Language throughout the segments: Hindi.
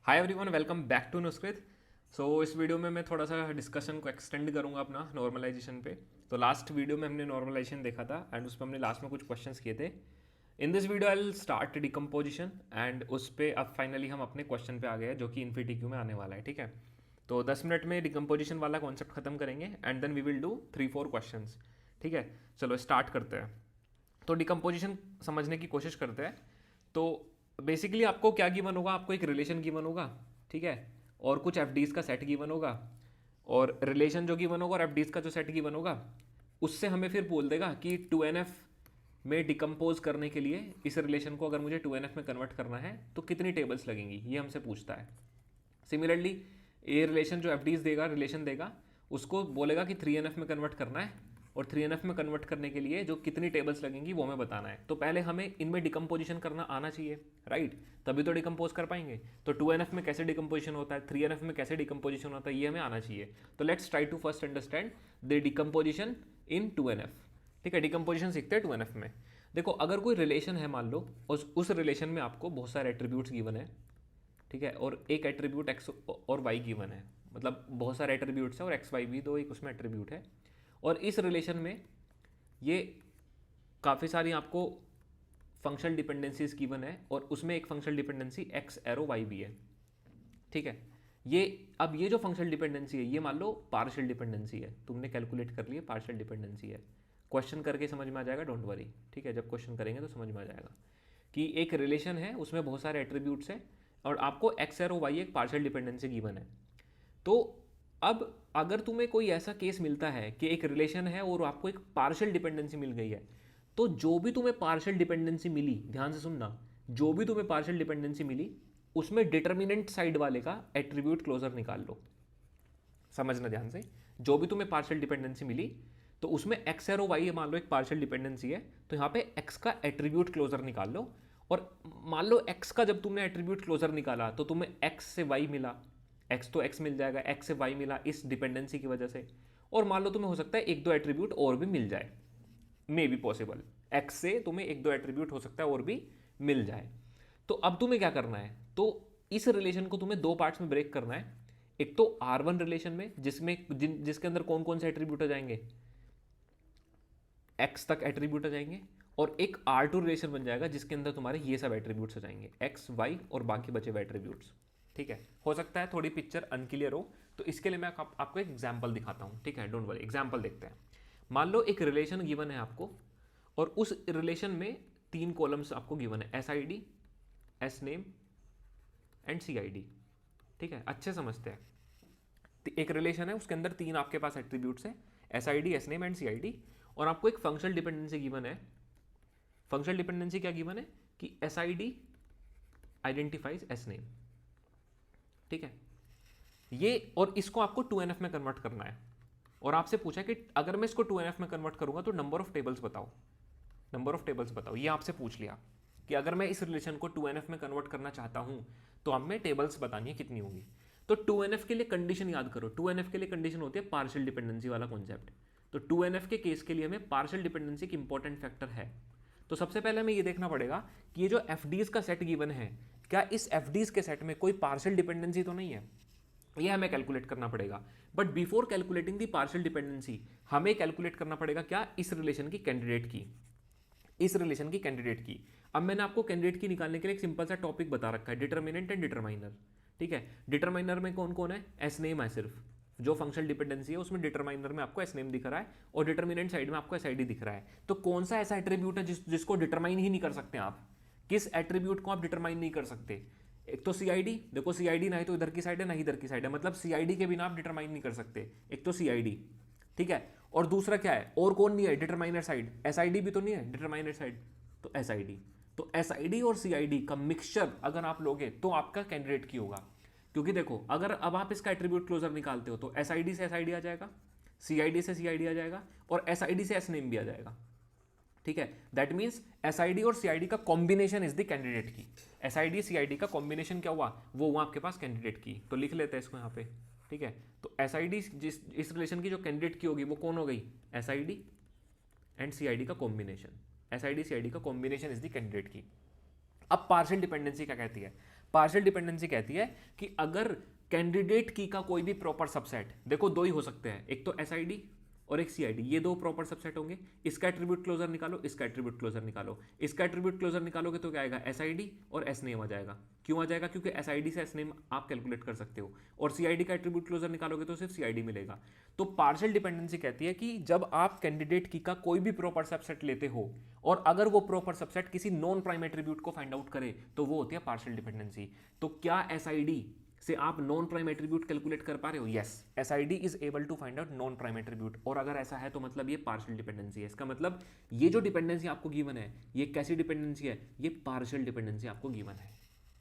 Hi everyone, welcome back to नुस्कृत। इस वीडियो में मैं थोड़ा सा डिस्कशन को एक्सटेंड करूंगा अपना नॉर्मलाइजेशन पे। तो लास्ट वीडियो में हमने नॉर्मलाइजेशन देखा था एंड उस पर हमने लास्ट में कुछ क्वेश्चंस किए थे। In this video I will start decomposition and उस पर अब फाइनली हम अपने क्वेश्चन पे आ गए हैं जो कि इन्फिटिक्यू में आने वाला है। ठीक है, तो 10 मिनट में डिकम्पोजिशन वाला कॉन्सेप्ट खत्म करेंगे and then we will do 3-4 questions. ठीक है, चलो स्टार्ट करते हैं। तो डिकम्पोजिशन समझने की कोशिश करते हैं। तो बेसिकली आपको क्या गिवन होगा, आपको एक रिलेशन गिवन होगा, ठीक है, और कुछ एफ का सेट गिवन होगा, और रिलेशन जो गिवन होगा और एफ का जो सेट गिवन होगा उससे हमें फिर बोल देगा कि 2NF में डिकम्पोज करने के लिए इस रिलेशन को अगर मुझे 2NF में कन्वर्ट करना है तो कितनी टेबल्स लगेंगी, ये हमसे पूछता है। सिमिलरली ये रिलेशन जो एफ देगा, रिलेशन देगा, उसको बोलेगा कि 3NF में कन्वर्ट करना है और 3NF में कन्वर्ट करने के लिए जो कितनी टेबल्स लगेंगी वो हमें बताना है। तो पहले हमें इनमें डिकम्पोजिशन करना आना चाहिए, राइट, तभी तो डिकम्पोज कर पाएंगे। तो 2NF में कैसे डिकम्पोजिशन होता है, 3NF में कैसे डिकम्पोजिशन होता है, ये हमें आना चाहिए। तो let's try to first understand the decomposition in 2NF। ठीक है, डिकम्पोजिशन सीखते हैं 2NF में। देखो, अगर कोई रिलेशन है, मान लो उस रिलेशन में आपको बहुत सारे एट्रीब्यूट्स गिवन है, ठीक है, और एक एट्रीब्यूट एक्स और वाई गिवन है, मतलब बहुत सारे एट्रीब्यूट्स हैं और एक्स वाई भी दो एक उसमें एट्रीब्यूट है। और इस रिलेशन में ये काफ़ी सारी आपको फंक्शनल डिपेंडेंसीज गिवन है और उसमें एक functional dependency X arrow Y भी है। ठीक है, ये अब ये जो फंक्शनल डिपेंडेंसी है ये मान लो पार्शियल डिपेंडेंसी है, तुमने कैलकुलेट कर लिए पार्शियल डिपेंडेंसी है। क्वेश्चन करके समझ में आ जाएगा, डोंट वरी। ठीक है, जब क्वेश्चन करेंगे तो समझ में आ जाएगा कि एक रिलेशन है उसमें बहुत सारे एट्रीब्यूट्स हैं और आपको एक्स एरो वाई एक पार्शियल डिपेंडेंसी गिवन है। तो अब अगर तुम्हें कोई ऐसा केस मिलता है कि एक रिलेशन है और आपको एक पार्शियल डिपेंडेंसी मिल गई है, तो जो भी तुम्हें पार्शियल डिपेंडेंसी मिली, ध्यान से सुनना, जो भी तुम्हें पार्शियल डिपेंडेंसी मिली उसमें डिटर्मिनेंट साइड वाले का एट्रीब्यूट क्लोजर निकाल लो। समझना ध्यान से, जो भी तुम्हें पार्शियल डिपेंडेंसी मिली तो उसमें एक्स एरो वाई मान लो एक पार्शियल डिपेंडेंसी है, तो यहाँ पे एक्स का एट्रीब्यूट क्लोजर निकाल लो। और मान लो एक्स का जब तुमने एट्रीब्यूट क्लोजर निकाला तो तुम्हें एक्स से वाई मिला, एक्स तो एक्स मिल जाएगा, एक्स से वाई मिला इस डिपेंडेंसी की वजह से। और मान लो तुम्हें हो सकता है एक दो एट्रीब्यूट और भी मिल जाए, मे बी पॉसिबल, एक्स से तुम्हें एक दो एट्रीब्यूट हो सकता है और भी मिल जाए। तो अब तुम्हें क्या करना है, तो इस रिलेशन को तुम्हें दो पार्ट्स में ब्रेक करना है। एक तो R1 रिलेशन में जिसके अंदर कौन कौन से एट्रीब्यूट आ जाएंगे, एक्स तक एट्रीब्यूट आ जाएंगे, और एक R2 रिलेशन बन जाएगा जिसके अंदर तुम्हारे ये सब एट्रीब्यूट्स आ जाएंगे, एक्स वाई और बाकी बचे हुए एट्रीब्यूट्स। ठीक है, हो सकता है थोड़ी पिक्चर अनक्लियर हो, तो इसके लिए मैं आपको एक एग्जाम्पल दिखाता हूँ। ठीक है, डोंट वरी, एग्जाम्पल देखते हैं। मान लो एक रिलेशन गिवन है आपको और उस रिलेशन में 3 कॉलम्स आपको गिवन है, S I D, S name and C I D. ठीक है, अच्छे समझते हैं। एक रिलेशन है उसके अंदर 3 आपके पास एट्रीब्यूट्स हैं, S I D, S name and C I D, और आपको एक फंक्शनल डिपेंडेंसी गिवन है। फंक्शनल डिपेंडेंसी क्या गिवन है कि S I D identifies S name. ठीक है, ये और इसको आपको 2NF में कन्वर्ट करना है और आपसे पूछा कि अगर मैं इसको 2NF में कन्वर्ट करूंगा तो नंबर ऑफ टेबल्स बताओ, नंबर ऑफ टेबल्स बताओ। ये आपसे पूछ लिया कि अगर मैं इस रिलेशन को 2NF में कन्वर्ट करना चाहता हूं तो हमें टेबल्स बतानी है कितनी होगी। तो 2NF के लिए कंडीशन याद करो, 2NF के लिए कंडीशन होती है पार्शियल डिपेंडेंसी वाला कॉन्सेप्ट। तो 2NF के केस के लिए हमें पार्शियल डिपेंडेंसी एक इंपॉर्टेंट फैक्टर है। तो सबसे पहले हमें ये देखना पड़ेगा कि ये जो एफडीज का सेट गिवन है, क्या इस एफडीज के सेट में कोई पार्शियल डिपेंडेंसी तो नहीं है, ये हमें कैलकुलेट करना पड़ेगा। But before calculating the partial dependency हमें कैलकुलेट करना पड़ेगा क्या, इस रिलेशन की कैंडिडेट की, इस रिलेशन की कैंडिडेट की। अब मैंने आपको कैंडिडेट की निकालने के लिए एक सिंपल सा टॉपिक बता रखा है, डिटर्मिनेंट एंड डिटरमाइनर। ठीक है, डिटरमाइनर में कौन कौन है, एस नेम है सिर्फ, जो फंक्शनल डिपेंडेंसी है उसमें डिटरमाइनर में आपको एस नेम दिख रहा है और डिटर्मिनेंट साइड में आपको एस आई डी दिख रहा है। तो कौन सा ऐसा एट्रीब्यूट है जिसको डिटरमाइन ही नहीं कर सकते आप, किस एट्रीब्यूट को आप डिटरमाइन नहीं कर सकते। एक तो सी आई डी, देखो सी आई डी ना ही तो इधर की साइड है ना ही इधर की साइड है, मतलब सी आई डी के बिना आप डिटरमाइन नहीं कर सकते। एक तो सी आई डी, ठीक है, और दूसरा क्या है, और कौन नहीं है determiner side, S I D भी तो नहीं है डिटरमाइनर साइड, तो एस आई डी। तो एस आई डी और सी आई डी का मिक्सचर अगर आप लोगे तो आपका कैंडिडेट की होगा। क्योंकि देखो, अगर अब आप इसका एट्रीब्यूट क्लोजर निकालते हो तो एस आई डी से एस आई डी आ जाएगा, सी आई डी से सी आई डी आ जाएगा और एस आई डी से एस नेम भी आ जाएगा। ठीक है, that means S I D और सी आई डी का combination is the candidate key. S I D C I D का कॉम्बिनेशन क्या हुआ, वो हुआ आपके पास कैंडिडेट की। तो लिख लेते हैं इसको यहाँ पे। ठीक है, तो एस आई डी जिस इस रिलेशन की जो कैंडिडेट की होगी वो कौन हो गई, S I D and C I D का combination, S I D C I D का combination is the candidate key. अब पार्शियल डिपेंडेंसी क्या कहती है, पार्शियल डिपेंडेंसी कहती है कि अगर कैंडिडेट की का कोई भी प्रॉपर सबसेट, देखो दो ही हो सकते हैं, एक तो एसआईडी और एक सीआईडी, ये दो प्रॉपर सबसेट होंगे। इसका एट्रीब्यूट क्लोजर निकालो, इसका एट्रीब्यूट क्लोजर निकालो। इसका एट्रीब्यूट क्लोजर निकालोगे तो क्या आएगा, एसआईडी और एस नेम आ जाएगा। क्यों आ जाएगा, क्योंकि एसआईडी से एस नेम आप कैलकुलेट कर सकते हो, और सीआईडी का एट्रीब्यूट क्लोजर निकालोगे तो सिर्फ सीआईडी मिलेगा। तो पार्शियल डिपेंडेंसी कहती है कि जब आप कैंडिडेट की का कोई भी प्रॉपर सबसेट लेते हो और अगर वो प्रॉपर सबसेट किसी नॉन प्राइम एट्रीब्यूट को फाइंड आउट करे तो वो होती है पार्शियल डिपेंडेंसी। तो क्या एसआईडी से आप नॉन प्राइम एट्रीब्यूट कैलकुलेट कर पा रहे हो? Yes, SID is able to find out non prime attribute, और अगर ऐसा है तो मतलब ये पार्शियल डिपेंडेंसी है। इसका मतलब ये जो डिपेंडेंसी आपको गिवन है ये कैसी डिपेंडेंसी है, ये पार्शियल डिपेंडेंसी आपको गिवन है,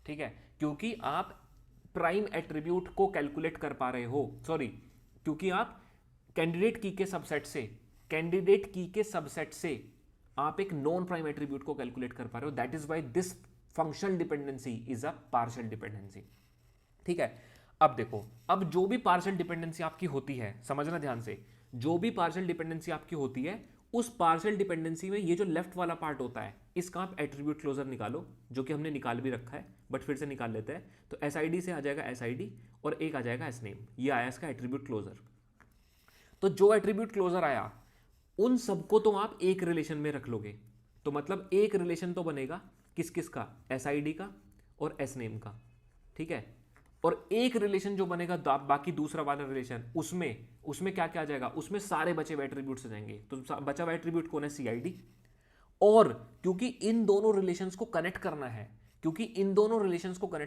ठीक है, क्योंकि आप प्राइम एट्रीब्यूट को कैलकुलेट कर पा रहे हो, सॉरी, क्योंकि आप कैंडिडेट की के सबसेट से, कैंडिडेट की के सबसेट से आप एक नॉन प्राइम एट्रीब्यूट को कैलकुलेट कर पा रहे हो। That is why this functional dependency is a partial dependency, ठीक है। अब देखो, अब जो भी पार्शियल डिपेंडेंसी आपकी होती है, समझना ध्यान से, जो भी पार्शियल डिपेंडेंसी आपकी होती है उस पार्शियल डिपेंडेंसी में ये जो लेफ्ट वाला पार्ट होता है इसका आप एट्रीब्यूट क्लोजर निकालो, जो कि हमने निकाल भी रखा है बट फिर से निकाल लेते हैं। तो एसआईडी से आ जाएगा एसआईडी और एक आ जाएगा एस नेम, ये आया इसका एट्रीब्यूट क्लोजर। तो जो एट्रीब्यूट क्लोजर आया उन सबको तो आप एक रिलेशन में रख लोगे, तो मतलब एक रिलेशन तो बनेगा किस किस का, एसआईडी का और एस नेम का, ठीक है। और एक रिलेशन जो बनेगा बाकी दूसरा वाला रिलेशन, उसमें क्या क्या आ जाएगा, उसमें सारे बचे हुए एट्रीब्यूट्स आ जाएंगे। तो बचा हुआ एट्रीब्यूट कौन है, सीआईडी। और क्योंकि इन दोनों रिलेशंस को कनेक्ट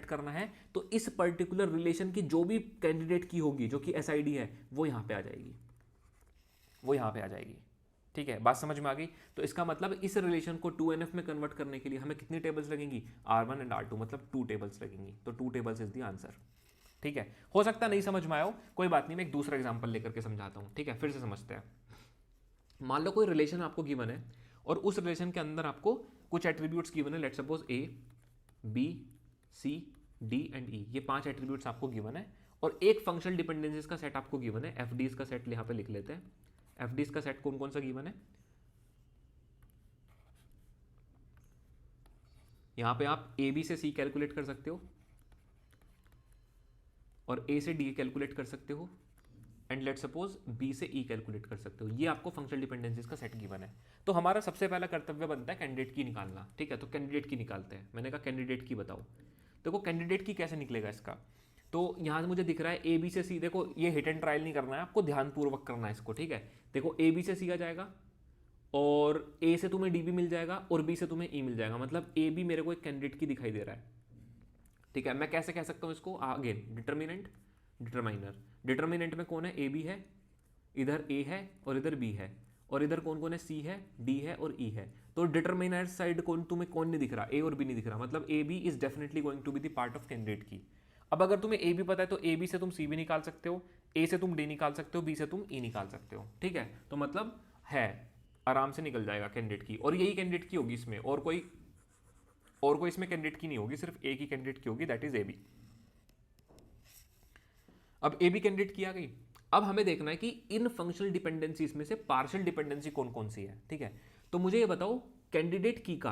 करना है, तो इस पर्टिकुलर रिलेशन की जो भी कैंडिडेट की होगी जो कि एसआईडी है वो यहां पे आ जाएगी, ठीक है। बात समझ में आ गई? तो इसका मतलब इस रिलेशन को 2NF में कन्वर्ट करने के लिए हमें कितनी टेबल्स लगेंगी, R1 एंड R2, मतलब 2 टेबल्स लगेंगी। तो 2 टेबल्स इज द आंसर, ठीक है। हो सकता नहीं समझ में आया हो, कोई बात नहीं, मैं एक दूसरा एग्जांपल लेकर के समझाता हूं, ठीक है। फिर से समझते हैं। मान लो कोई रिलेशन आपको गिवन है और उस रिलेशन के अंदर आपको कुछ एट्रीब्यूट्स गिवन है, let's suppose A, B, C, D and E, ये 5 एट्रीब्यूट्स आपको गिवन है और एक फंक्शनल डिपेंडेंसीज का सेट आपको गिवन है, FDs का सेट यहाँ पे लिख लेते हैं। FDs का सेट कौन कौन सा गिवन है, यहां पे आप AB से C कैलकुलेट कर सकते हो और A से D कैलकुलेट कर सकते हो एंड लेट सपोज B से E कैलकुलेट कर सकते हो। ये आपको फंक्शनल डिपेंडेंसीज का सेट गिवन है। तो हमारा सबसे पहला कर्तव्य बनता है कैंडिडेट की निकालना, ठीक है। तो कैंडिडेट की निकालते हैं। मैंने कहा कैंडिडेट की बताओ। देखो कैंडिडेट की कैसे निकलेगा इसका, तो यहाँ मुझे दिख रहा है AB से C, देखो ये हिट एंड ट्रायल नहीं करना है, आपको ध्यानपूर्वक करना है इसको, ठीक है। देखो AB से C आ जाएगा और A से तुम्हें D भी मिल जाएगा और B से तुम्हें E मिल जाएगा, मतलब AB मेरे को एक कैंडिडेट की दिखाई दे रहा है, ठीक है। मैं कैसे कह सकता हूँ इसको, अगेन डिटर्मिनेंट, डिटरमाइनर। डिटर्मिनेंट में कौन है, AB है, इधर A है और इधर B है, और इधर कौन कौन है, C है, D है और E है। तो डिटरमिनर साइड तुम्हें कौन नहीं दिख रहा, A और B नहीं दिख रहा, मतलब AB is definitely going to be the part of candidate key. अब अगर तुम्हें AB पता है तो AB से तुम C भी निकाल सकते हो, A से तुम D निकाल सकते हो, B से तुम E निकाल सकते हो, ठीक है। तो मतलब है आराम से निकल जाएगा कैंडिडेट की, और यही कैंडिडेट की होगी इसमें, और कोई इसमें कैंडिडेट की नहीं होगी, सिर्फ एक ही कैंडिडेट की होगी, दैट इज AB। अब AB कैंडिडेट की आ गई। अब हमें देखना है कि इन फंक्शनल डिपेंडेंसीज में से पार्शियल डिपेंडेंसी कौन कौन सी है, ठीक है। तो मुझे ये बताओ कैंडिडेट की का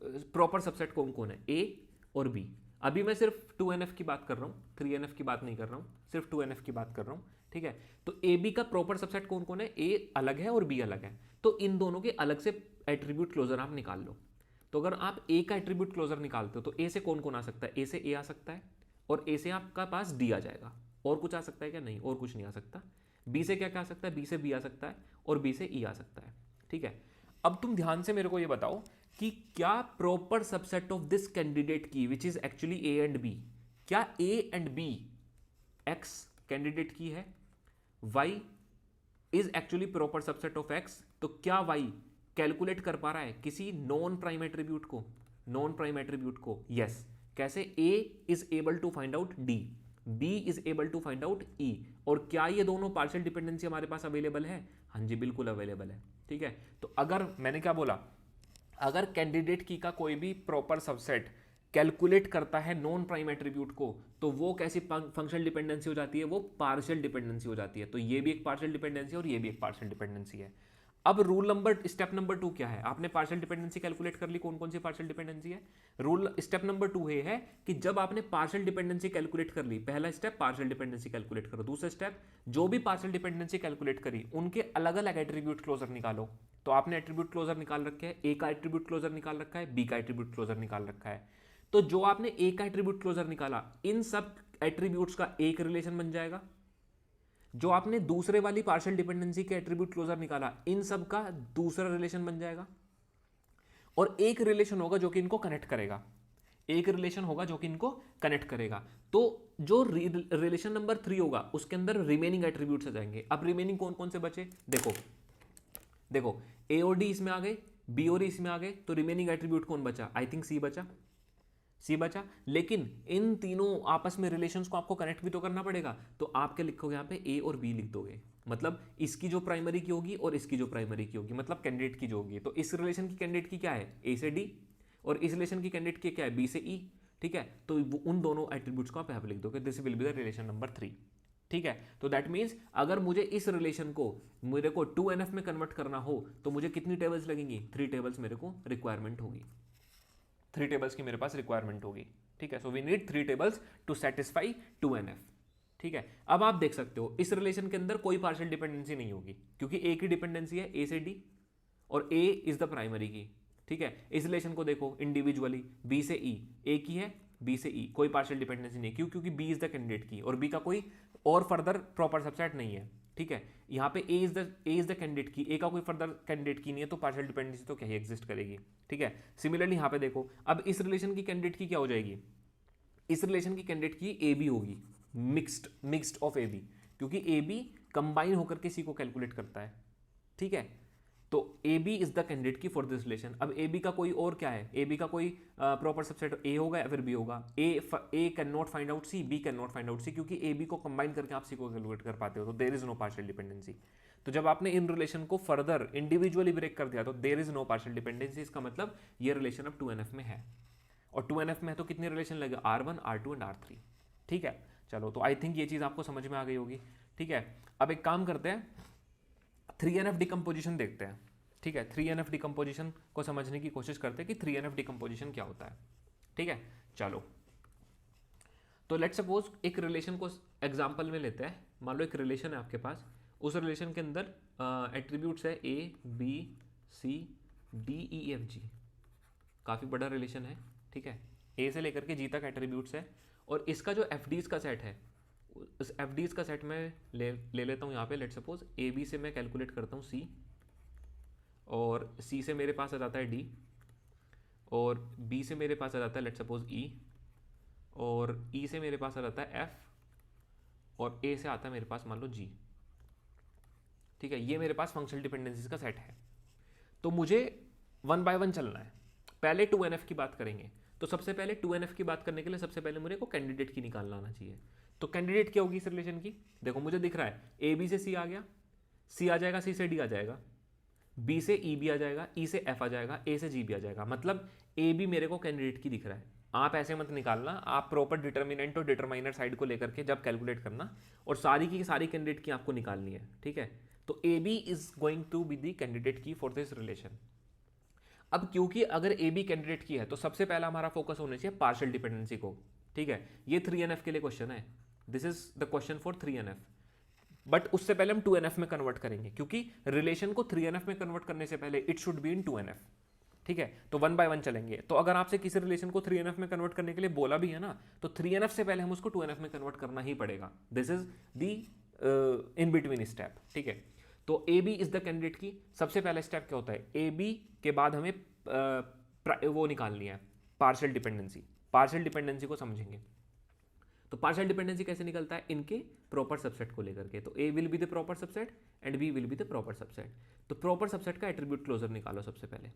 प्रॉपर सबसेट कौन कौन है, A और B। अभी मैं सिर्फ 2NF की बात कर रहा हूँ, 3NF की बात नहीं कर रहा हूँ, सिर्फ 2NF की बात कर रहा हूँ, ठीक है। तो AB का प्रॉपर सबसेट कौन कौन है, A अलग है और B अलग है, तो इन दोनों के अलग से एट्रीब्यूट क्लोजर आप निकाल लो। तो अगर आप A का एट्रीब्यूट क्लोजर निकालते हो तो A से कौन कौन आ सकता है, A से A आ सकता है और A से आपका पास D आ जाएगा, और कुछ आ सकता है क्या, नहीं, और कुछ नहीं आ सकता। B से क्या क्या आ सकता है, B से B आ सकता है और B से E आ सकता है, ठीक है। अब तुम ध्यान से मेरे को ये बताओ कि क्या proper subset of this candidate key which is actually A and B, क्या A and B X candidate key है, Y is actually proper subset of X, तो क्या Y कैलकुलेट कर पा रहा है किसी नॉन प्राइम एट्रीब्यूट को, यस। कैसे, A is able to find out D, B is able to find out E, और क्या ये दोनों पार्शियल डिपेंडेंसी हमारे पास अवेलेबल है, हाँ जी बिल्कुल अवेलेबल है, ठीक है। तो अगर मैंने क्या बोला, अगर कैंडिडेट की का कोई भी प्रॉपर सबसेट कैलकुलेट करता है नॉन प्राइम एट्रीब्यूट को, तो वो कैसी फंक्शनल डिपेंडेंसी हो जाती है, वो पार्शियल डिपेंडेंसी हो जाती है। तो ये भी एक पार्शियल डिपेंडेंसी है और ये भी एक पार्शियल डिपेंडेंसी है। अब स्टेप नंबर 2 क्या है? आपने पार्शियल डिपेंडेंसी कैलकुलेट कर ली, कौन कौन सी पार्शियल डिपेंडेंसी है। स्टेप नंबर 2 ये है कि जब आपने पार्शियल डिपेंडेंसी कैलकुलेट कर ली, पहला स्टेप पार्शियल डिपेंडेंसी कैलकुलेट करो, दूसरा स्टेप जो भी पार्शियल डिपेंडेंसी कैलकुलेट करी उनके अलग अलग एट्रीब्यूट क्लोजर निकालो। तो आपने एट्रीब्यूट क्लोजर निकाल रखे हैं, ए का एट्रीब्यूट क्लोजर निकाल रखा है, बी का एट्रीब्यूट क्लोजर निकाल रखा है। तो जो आपने ए का एट्रीब्यूट क्लोजर निकाला, इन सब एट्रीब्यूट्स का एक रिलेशन बन जाएगा। जो आपने दूसरे वाली पार्शियल डिपेंडेंसी के एट्रीब्यूट क्लोजर निकाला, इन सब का दूसरा रिलेशन बन जाएगा। और एक रिलेशन होगा जो कि इनको कनेक्ट करेगा, एक रिलेशन होगा जो कि इनको कनेक्ट करेगा। तो जो रिलेशन नंबर 3 होगा उसके अंदर रिमेनिंग एट्रीब्यूट्स आ जाएंगे। अब रिमेनिंग कौन कौन से बचे? देखो ए और डी इसमें आ गए, बी और इसमें आ गए, तो रिमेनिंग एट्रीब्यूट कौन बचा? आई थिंक सी बचा। लेकिन इन तीनों आपस में रिलेशंस को आपको कनेक्ट भी तो करना पड़ेगा। तो आप क्या लिखोगे यहाँ पे? ए और बी लिख दोगे। मतलब इसकी जो प्राइमरी की होगी और इसकी जो प्राइमरी की होगी, मतलब कैंडिडेट की जो होगी। तो इस रिलेशन की कैंडिडेट की क्या है? ए से डी, और इस रिलेशन की कैंडिडेट की क्या है? बी से ई। ठीक है, तो उन दोनों एट्रीब्यूट्स को आप यहाँ पे लिख दोगे। This will be the relation number 3। ठीक है, तो दैट मीन्स अगर मुझे इस रिलेशन को मेरे को 2NF में कन्वर्ट करना हो तो मुझे कितनी टेबल्स लगेंगी? 3 टेबल्स मेरे को रिक्वायरमेंट होगी, 3 टेबल्स की मेरे पास रिक्वायरमेंट होगी। ठीक है, so we need 3 tables to satisfy 2NF। ठीक है, अब आप देख सकते हो इस रिलेशन के अंदर कोई पार्शियल डिपेंडेंसी नहीं होगी, क्योंकि ए की डिपेंडेंसी है ए से डी, और ए इज द प्राइमरी की। ठीक है, इस रिलेशन को देखो इंडिविजुअली, बी से ई, ए की है, बी से ई, कोई पार्शियल डिपेंडेंसी नहीं। क्यों? क्योंकि बी इज द कैंडिडेट की और बी का कोई और फर्दर प्रॉपर सबसेट नहीं है। ठीक है, यहाँ पे ए इज द कैंडिडेट की, ए का कोई फर्दर कैंडिडेट की नहीं है, तो पार्शियल डिपेंडेंसी तो क्या ही एग्जिस्ट करेगी। ठीक है, सिमिलरली यहाँ पे देखो, अब इस रिलेशन की कैंडिडेट की क्या हो जाएगी? इस रिलेशन की कैंडिडेट की ए बी होगी, मिक्स्ड ऑफ ए बी, क्योंकि ए बी कंबाइन होकर के सी को कैलकुलेट करता है। ठीक है, तो A B is the candidate key for this relation. अब ए बी का कोई और क्या है? ए बी का कोई प्रॉपर सबसेट ए होगा या फिर बी होगा? A cannot find out C, B cannot find out C, क्योंकि ए बी को कंबाइन करके आप सी को कैलकुलेट कर पाते हो, तो there is no partial dependency. तो जब आपने इन रिलेशन को फर्दर इंडिविजुअली ब्रेक कर दिया तो there is no partial dependency. इसका मतलब ये रिलेशन अब 2NF में है, और 2NF में है तो कितने रिलेशन लगे? R1, R2 and R3। ठीक है, चलो, तो आई थिंक ये चीज़ आपको समझ में आ गई होगी। ठीक है, अब एक काम करते हैं, 3NF डिकम्पोजिशन देखते हैं। ठीक है, 3NF डिकम्पोजिशन को समझने की कोशिश करते हैं कि 3NF डिकम्पोजिशन क्या होता है। ठीक है, चलो, तो लेट्स सपोज एक रिलेशन को एग्जांपल में लेते हैं। मान लो एक रिलेशन है आपके पास, उस रिलेशन के अंदर एट्रीब्यूट्स है A B C D E F G, काफ़ी बड़ा रिलेशन है। ठीक है, ए से लेकर के जी तक एट्रीब्यूट्स है, और इसका जो एफडीज का सेट है, उस एफडीज का सेट मैं ले लेता हूँ यहाँ पे। लेट सपोज ए बी से मैं कैलकुलेट करता हूँ सी, और सी से मेरे पास आ जाता है डी, और बी से मेरे पास आ जाता है लेट सपोज ई, और ई से मेरे पास आ जाता है एफ, और ए से आता है मेरे पास मान लो जी। ठीक है, ये मेरे पास फंक्शनल डिपेंडेंसीज का सेट है। तो मुझे 1 बाय 1 चलना है। पहले 2NF की बात करेंगे, तो सबसे पहले 2NF की बात करने के लिए सबसे पहले मुझे को कैंडिडेट की निकालना आना चाहिए। तो कैंडिडेट क्या होगी इस रिलेशन की? देखो मुझे दिख रहा है ए बी से सी आ गया, सी आ जाएगा, सी से डी आ जाएगा, बी से ई भी आ जाएगा, ई से एफ आ जाएगा, ए से जी भी आ जाएगा। मतलब ए बी मेरे को कैंडिडेट की दिख रहा है। आप ऐसे मत निकालना, आप प्रॉपर डिटर्मिनेंट और डिटरमाइनर साइड को लेकर के जब कैलकुलेट करना, और सारी की सारी कैंडिडेट की आपको निकालनी है। ठीक है, तो A B is going to be the candidate key for this relation. अब क्योंकि अगर ए बी कैंडिडेट की है तो सबसे पहला हमारा फोकस होना चाहिए पार्शियल डिपेंडेंसी को। ठीक है, ये 3NF के लिए क्वेश्चन है, this is the question for 3NF। But उससे पहले हम 2NF में कन्वर्ट करेंगे, क्योंकि रिलेशन को 3NF में कन्वर्ट करने से पहले it should be in 2NF। ठीक है, तो 1 बाय 1 चलेंगे। तो अगर आपसे किसी रिलेशन को 3NF में कन्वर्ट करने के लिए बोला भी है ना, तो 3NF से पहले हम उसको 2NF में कन्वर्ट करना ही पड़ेगा। This is the in between step. ठीक है, तो A B is the candidate key सबसे पहला स्टेप क्या होता है? ए बी के बाद हमें वो निकालनी है पार्शियल डिपेंडेंसी। पार्शियल डिपेंडेंसी को समझेंगे, तो पार्शियल डिपेंडेंसी कैसे निकलता है? इनके प्रॉपर सबसेट को लेकर के। तो A will be the proper subset and B will be the proper subset. तो प्रॉपर सबसेट का एट्रीब्यूट क्लोजर निकालो सबसे पहले।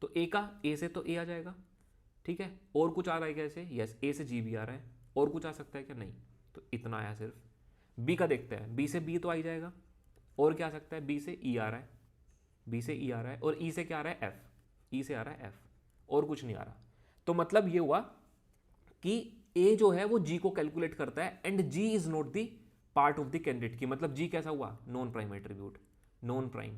तो ए का, ए से तो ए आ जाएगा। ठीक है, और कुछ आ रहा है कैसे? यस, ए से जी भी आ रहा है, और कुछ आ सकता है क्या? नहीं, तो इतना आया सिर्फ। बी का देखते हैं, बी से बी तो आ ही जाएगा, और क्या आ सकता है? बी से ई आ रहा है, बी से ई आ रहा है, और ई से क्या आ रहा है? एफ, ई से आ रहा है एफ, और कुछ नहीं आ रहा। तो मतलब ये हुआ कि ए जो है वो जी को कैलकुलेट करता है, and G is not the part of the candidate key. मतलब जी कैसा हुआ? Non prime attribute, non prime.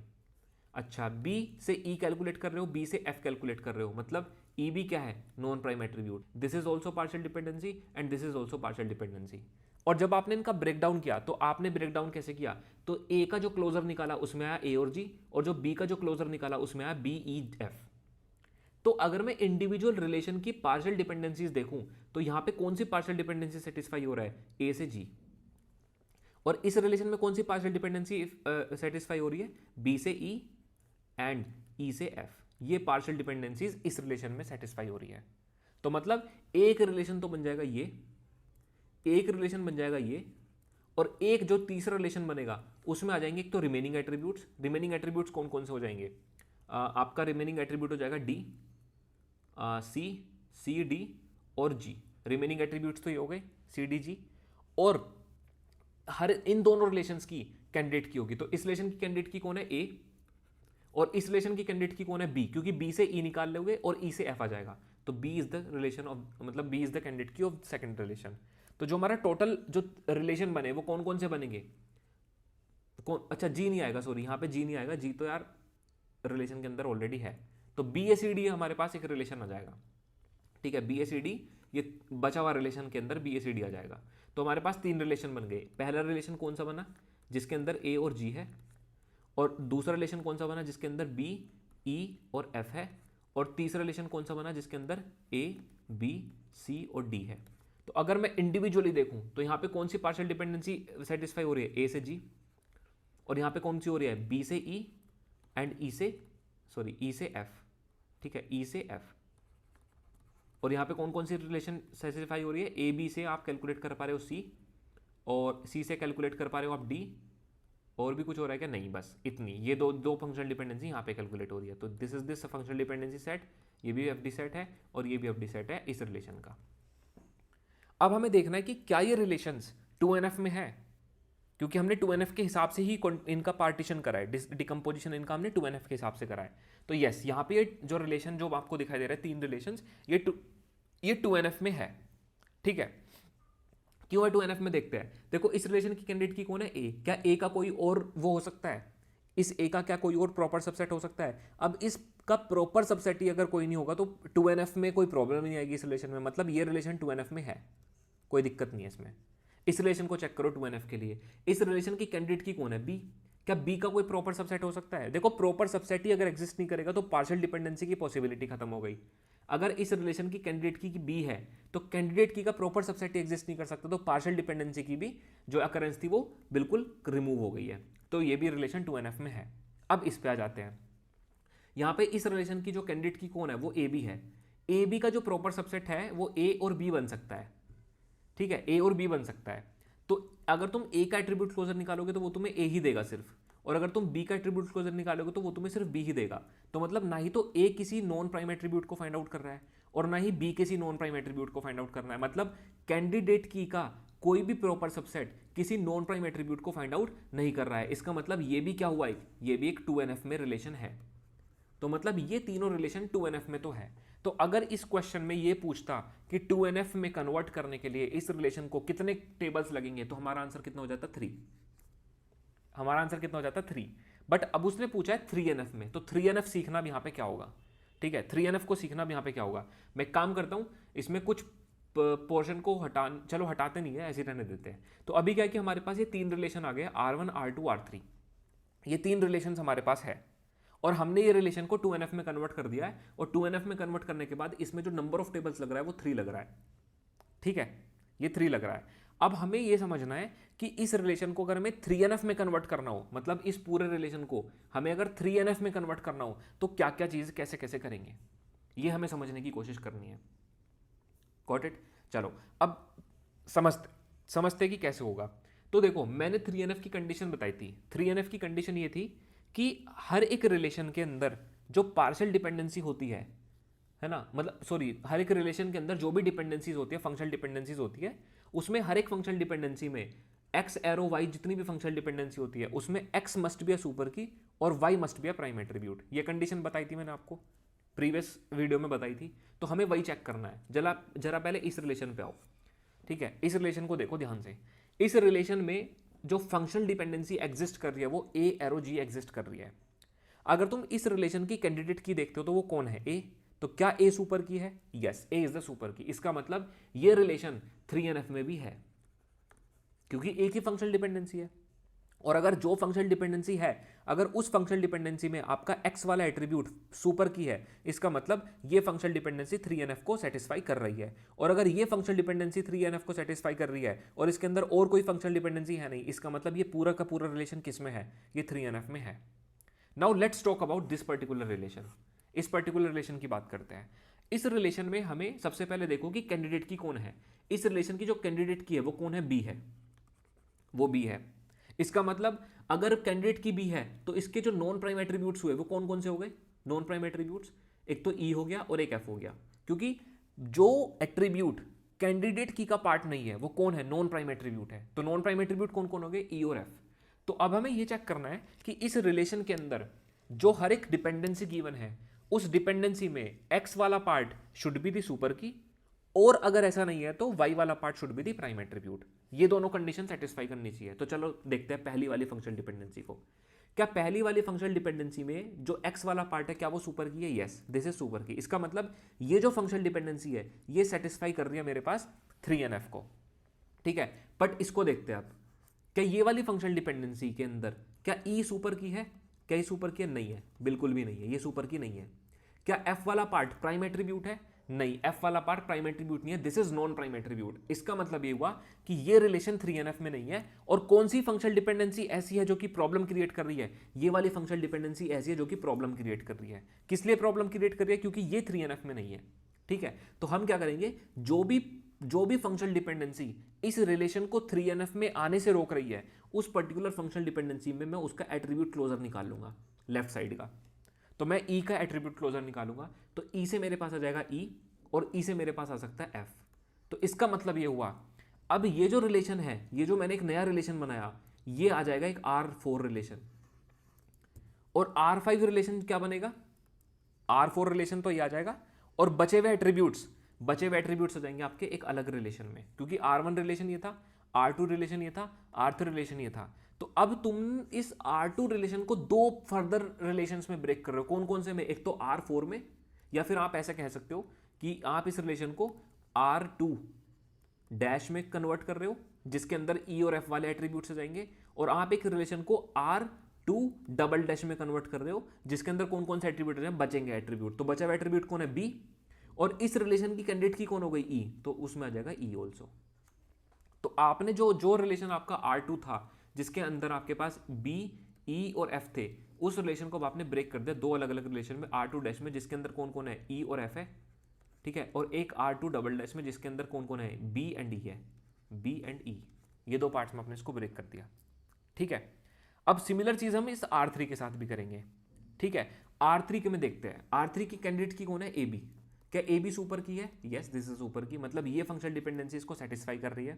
अच्छा, बी से ई कैलकुलेट कर रहे हो, बी से एफ कैलकुलेट कर रहे हो, मतलब ई बी क्या है, non prime attribute, this is also partial dependency and this is also partial dependency. और जब आपने इनका ब्रेकडाउन किया तो आपने ब्रेकडाउन कैसे किया, तो ए का जो क्लोजर निकाला उसमें आया ए और जी, और जो बी का जो क्लोजर निकाला उसमें आया बी ई एफ। तो अगर मैं इंडिविजुअल रिलेशन की पार्शियल डिपेंडेंसीज देखूं तो यहां पे कौन सी पार्शियल डिपेंडेंसी सेटिस्फाई हो रहा है, ए से जी, और इस रिलेशन में कौन सी पार्शियल डिपेंडेंसी सेटिस्फाई हो रही है, बी से ई एंड ई से एफ। ये पार्शियल डिपेंडेंसीज इस रिलेशन में सेटिस्फाई हो रही है। तो मतलब एक रिलेशन तो बन जाएगा ये, एक रिलेशन बन जाएगा ये, और एक जो तीसरा रिलेशन बनेगा उसमें आ जाएंगे एक तो रिमेनिंग एट्रीब्यूट्स। रिमेनिंग एट्रीब्यूट्स कौन कौन से हो जाएंगे, आपका रिमेनिंग एट्रीब्यूट हो जाएगा डी, सी, सी डी और जी। रिमेनिंग एट्रीब्यूट्स तो ये हो गए सी डी जी, और हर इन दोनों रिलेशंस की कैंडिडेट की होगी। तो इस रिलेशन की कैंडिडेट की कौन है, ए, और इस रिलेशन की कैंडिडेट की कौन है, बी, क्योंकि बी से ई निकाल लोगे और ई से एफ आ जाएगा। तो B is the relation of, मतलब B is the candidate key of second relation. तो जो हमारा टोटल जो रिलेशन बने वो कौन कौन से बनेंगे, कौन, अच्छा जी नहीं आएगा, सॉरी यहाँ पे जी नहीं आएगा, जी तो यार रिलेशन के अंदर ऑलरेडी है। तो बी ए सी डी हमारे पास एक रिलेशन आ जाएगा, ठीक है, बी ए सी डी, ये बचा हुआ रिलेशन के अंदर बी ए सी डी आ जाएगा। तो हमारे पास तीन रिलेशन बन गए। पहला रिलेशन कौन सा बना, जिसके अंदर ए और जी है, और दूसरा रिलेशन कौन सा बना जिसके अंदर बी, ई और एफ है, और तीसरा रिलेशन कौन सा बना जिसके अंदर ए, बी, सी और डी है। तो अगर मैं इंडिविजुअली देखूं तो यहाँ पे कौन सी पार्शियल डिपेंडेंसी सेटिस्फाई हो रही है, ए से जी, और यहाँ पे कौन सी हो रही है, बी से ई एंड ई से, सॉरी ई से एफ, ठीक है, ई से एफ। और यहाँ पे कौन कौन सी रिलेशन सेटिस्फाई हो रही है, ए बी से आप कैलकुलेट कर पा रहे हो सी, और सी से कैलकुलेट कर पा रहे हो आप डी, और भी कुछ हो रहा है क्या, नहीं, बस इतनी, ये दो फंक्शनल डिपेंडेंसी यहाँ पे कैलकुलेट हो रही है। तो this is this functional dependency set, ये भी एफ डी सेट है और ये भी एफ डी सेट है इस रिलेशन का। अब हमें देखना है कि क्या ये रिलेशंस 2NF में है, क्योंकि हमने 2NF के हिसाब से ही इनका पार्टीशन करा है, डिकम्पोजिशन इनका हमने 2NF के हिसाब से करा है। तो यस, यहाँ पे ये जो रिलेशन जो आपको दिखाई दे रहा है, तीन रिलेशंस, ये 2NF में है, ठीक है। क्यों है 2NF में, देखते हैं। देखो इस रिलेशन की कैंडिडेट की कौन है, ए, क्या ए का कोई और वो हो सकता है, इस ए का क्या कोई और प्रॉपर सबसेट हो सकता है। अब इसका प्रॉपर सबसेट ही अगर कोई नहीं होगा तो 2NF में कोई प्रॉब्लम नहीं आएगी इस रिलेशन में, मतलब ये रिलेशन 2NF में है, कोई दिक्कत नहीं है इसमें। इस रिलेशन को चेक करो 2NF के लिए, इस रिलेशन की कैंडिडेट की कौन है, बी, क्या बी का कोई प्रॉपर सबसेट हो सकता है। देखो प्रॉपर सबसेट ही अगर एग्जिस्ट नहीं करेगा तो पार्शियल डिपेंडेंसी की पॉसिबिलिटी खत्म हो गई। अगर इस रिलेशन की कैंडिडेट की बी है तो कैंडिडेट की का प्रॉपर सबसेट एग्जिस्ट नहीं कर सकता, तो पार्शियल डिपेंडेंसी की भी जो अकरेंस थी वो बिल्कुल रिमूव हो गई है। तो ये भी रिलेशन 2NF में है। अब इस पे आ जाते हैं, यहाँ पे इस रिलेशन की जो कैंडिडेट की कौन है, वो ए बी है। ए बी का जो प्रॉपर सबसेट है वो ए और बी बन सकता है, ठीक है, ए और बी बन सकता है। तो अगर तुम ए का एट्रीब्यूट क्लोजर निकालोगे तो वो तुम्हें ए ही देगा सिर्फ, और अगर तुम बी का एट्रीब्यूट क्लोजर निकालोगे तो वो तुम्हें सिर्फ बी ही देगा। तो मतलब ना ही तो ए किसी नॉन प्राइम एट्रीब्यूट को फाइंड आउट कर रहा है और ना ही बी किसी नॉन प्राइम एट्रीब्यूट को फाइंड आउट करना है। मतलब कैंडिडेट की का कोई भी प्रॉपर सबसेट किसी नॉन प्राइम एट्रीब्यूट को फाइंड आउट नहीं कर रहा है। इसका मतलब ये भी क्या हुआ, ये भी एक 2NF में रिलेशन है। तो मतलब ये तीनों रिलेशन 2NF में तो है। तो अगर इस क्वेश्चन में ये पूछता कि 2NF में कन्वर्ट करने के लिए इस रिलेशन को कितने टेबल्स लगेंगे, तो हमारा आंसर कितना हो जाता, 3। हमारा आंसर कितना हो जाता, 3। बट अब उसने पूछा है 3NF में, तो 3NF सीखना भी यहाँ पे क्या होगा, ठीक है, 3NF को सीखना भी यहाँ पे क्या होगा। मैं एक काम करता हूँ, इसमें कुछ पोर्शन को चलो हटाते नहीं है, ऐसे रहने देते हैं। तो अभी क्या है कि हमारे पास ये तीन रिलेशन आ गए, R1, R2, R3, ये तीन रिलेशन हमारे पास है, और हमने ये रिलेशन को 2NF में कन्वर्ट कर दिया है। और 2NF में कन्वर्ट करने के बाद इसमें जो नंबर ऑफ टेबल्स लग रहा है वो 3 लग रहा है, ठीक है, ये 3 लग रहा है। अब हमें ये समझना है कि इस रिलेशन को अगर हमें 3NF में कन्वर्ट करना हो, मतलब इस पूरे रिलेशन को हमें अगर 3NF में कन्वर्ट करना हो तो क्या क्या चीज़ कैसे कैसे करेंगे, ये हमें समझने की कोशिश करनी है। Got it. चलो अब समझते कि कैसे होगा। तो देखो मैंने 3NF की कंडीशन बताई थी। 3NF की कंडीशन ये थी कि हर एक रिलेशन के अंदर जो पार्शियल डिपेंडेंसी होती है ना, मतलब सॉरी, हर एक रिलेशन के अंदर जो भी डिपेंडेंसीज होती है, फंक्शनल डिपेंडेंसीज होती है, उसमें हर एक फंक्शनल डिपेंडेंसी में एक्स एरो वाई जितनी भी फंक्शनल डिपेंडेंसी होती है उसमें X must be a super key और Y must be a prime attribute. ये कंडीशन बताई थी मैंने आपको, प्रीवियस वीडियो में बताई थी। तो हमें वही चेक करना है। जरा पहले इस रिलेशन पे आओ, ठीक है, इस रिलेशन को देखो ध्यान से। इस रिलेशन में जो फंक्शनल डिपेंडेंसी एग्जिस्ट कर रही है वो ए एरो जी एग्जिस्ट कर रही है। अगर तुम इस रिलेशन की कैंडिडेट की देखते हो तो वो कौन है, ए, तो क्या ए सुपर की है, yes A is the super की। इसका मतलब ये रिलेशन 3NF में भी है क्योंकि एक ही फंक्शनल डिपेंडेंसी है। और अगर जो फंक्शनल डिपेंडेंसी है, अगर उस फंक्शनल डिपेंडेंसी में आपका एक्स वाला एट्रीब्यूट सुपर की है, इसका मतलब ये फंक्शनल डिपेंडेंसी 3NF को सेटिस्फाई कर रही है। और अगर ये फंक्शनल डिपेंडेंसी 3NF को सेटिस्फाई कर रही है और इसके अंदर और कोई फंक्शनल डिपेंडेंसी है नहीं, इसका मतलब ये पूरा का पूरा रिलेशन किस में है, ये 3NF में है। Now let's talk about this particular relation. इस पर्टिकुलर रिलेशन की बात करते हैं। इस रिलेशन में हमें सबसे पहले देखो कि कैंडिडेट की कौन है। इस रिलेशन की जो कैंडिडेट की है वो कौन है, बी है, वो बी है। इसका मतलब अगर कैंडिडेट की बी है तो इसके जो नॉन प्राइम एट्रीब्यूट्स हुए वो कौन कौन से हो गए, नॉन प्राइम एट्रीब्यूट्स, एक तो ई हो गया और एक एफ हो गया। क्योंकि जो एट्रीब्यूट कैंडिडेट की का पार्ट नहीं है वो कौन है, नॉन प्राइम एट्रीब्यूट है। तो नॉन प्राइम एट्रीब्यूट कौन कौन हो गए, ई और एफ। तो अब हमें ये चेक करना है कि इस रिलेशन के अंदर जो हर एक डिपेंडेंसी गिवन है उस डिपेंडेंसी में एक्स वाला part should be the super key, और अगर ऐसा नहीं है तो y वाला part should be the prime attribute. ये दोनों कंडीशन सेटिस्फाई करनी चाहिए। तो चलो देखते हैं पहली वाली फंक्शनल डिपेंडेंसी को। क्या पहली वाली फंक्शनल डिपेंडेंसी में जो x वाला पार्ट है क्या वो सुपर की है, यस दिस इज सुपर की। इसका मतलब ये जो फंक्शनल डिपेंडेंसी है ये सेटिस्फाई कर रही है मेरे पास 3NF को, ठीक है। बट इसको देखते हैं अब, क्या ये वाली फंक्शनल डिपेंडेंसी के अंदर क्या ई सुपर की है, क्या ये सुपर की है, नहीं है, बिल्कुल भी नहीं है, ये सुपर की नहीं है। क्या एफ वाला पार्ट प्राइम एट्रीब्यूट है, नहीं, एफ वाला पार्ट प्राइम एट्रीब्यूट नहीं है, this is non prime attribute. इसका मतलब ये हुआ कि ये रिलेशन 3NF में नहीं है। और कौन सी फंक्शनल डिपेंडेंसी ऐसी है जो कि प्रॉब्लम क्रिएट कर रही है, ये वाली फंक्शनल डिपेंडेंसी ऐसी है जो कि प्रॉब्लम क्रिएट कर रही है। किस लिए प्रॉब्लम क्रिएट कर रही है, क्योंकि ये 3NF में नहीं है, ठीक है। तो हम क्या करेंगे, जो भी फंक्शनल डिपेंडेंसी इस रिलेशन को 3NF में आने से रोक रही है उस पर्टिकुलर फंक्शनल डिपेंडेंसी में मैं उसका एट्रीब्यूट क्लोजर निकाल लूंगा लेफ्ट साइड का। तो मैं ई का एट्रीब्यूट क्लोजर निकालूंगा, तो ई से मेरे पास आ जाएगा ई और ई से मेरे पास आ सकता है एफ। तो इसका मतलब ये हुआ, अब ये जो रिलेशन है, ये जो मैंने एक नया रिलेशन बनाया, ये आ जाएगा एक R4 रिलेशन। और R5 रिलेशन क्या बनेगा, R4 रिलेशन तो ये आ जाएगा, और बचे हुए एट्रीब्यूट्स हो जाएंगे आपके एक अलग रिलेशन में। क्योंकि R1 रिलेशन ये था, R2 रिलेशन ये था, R3 रिलेशन ये था। तो अब तुम इस R2 रिलेशन को दो फर्दर रिलेशंस में ब्रेक कर रहे हो। कौन कौन से में, एक तो R4 में, या फिर आप ऐसा कह सकते हो कि आप इस रिलेशन को R2 डैश में कन्वर्ट कर रहे हो जिसके अंदर ई और एफ वाले एट्रीब्यूट्स आ जाएंगे, और आप एक रिलेशन को R2 डबल डैश में कन्वर्ट कर रहे हो जिसके अंदर कौन कौन से एट्रीब्यूट हैं, बचेंगे एट्रीब्यूट। तो बचा हुआ एट्रीब्यूट कौन है, बी, और इस रिलेशन की कैंडिडेट की कौन हो गई, ई, तो उसमें आ जाएगा ई ऑल्सो। तो आपने जो रिलेशन आपका R2 था जिसके अंदर आपके पास बी, ई और एफ थे, उस रिलेशन को आपने ब्रेक कर दिया दो अलग अलग रिलेशन में, R2 डैश में जिसके अंदर कौन कौन है, ई और एफ है, ठीक है, और एक R2 डबल डैश में जिसके अंदर कौन कौन है, बी एंड ई है, बी एंड ई। ये दो पार्ट्स में आपने इसको ब्रेक कर दिया, ठीक है। अब सिमिलर चीज हम इस R3 के साथ भी करेंगे, ठीक है। R3 के में देखते हैं, R3 की कैंडिडेट की कौन है, ए बी। क्या ए बी सुपर की है, यस दिस इज सुपर की, मतलब ये फंक्शनल डिपेंडेंसी इसको सेटिस्फाई कर रही है।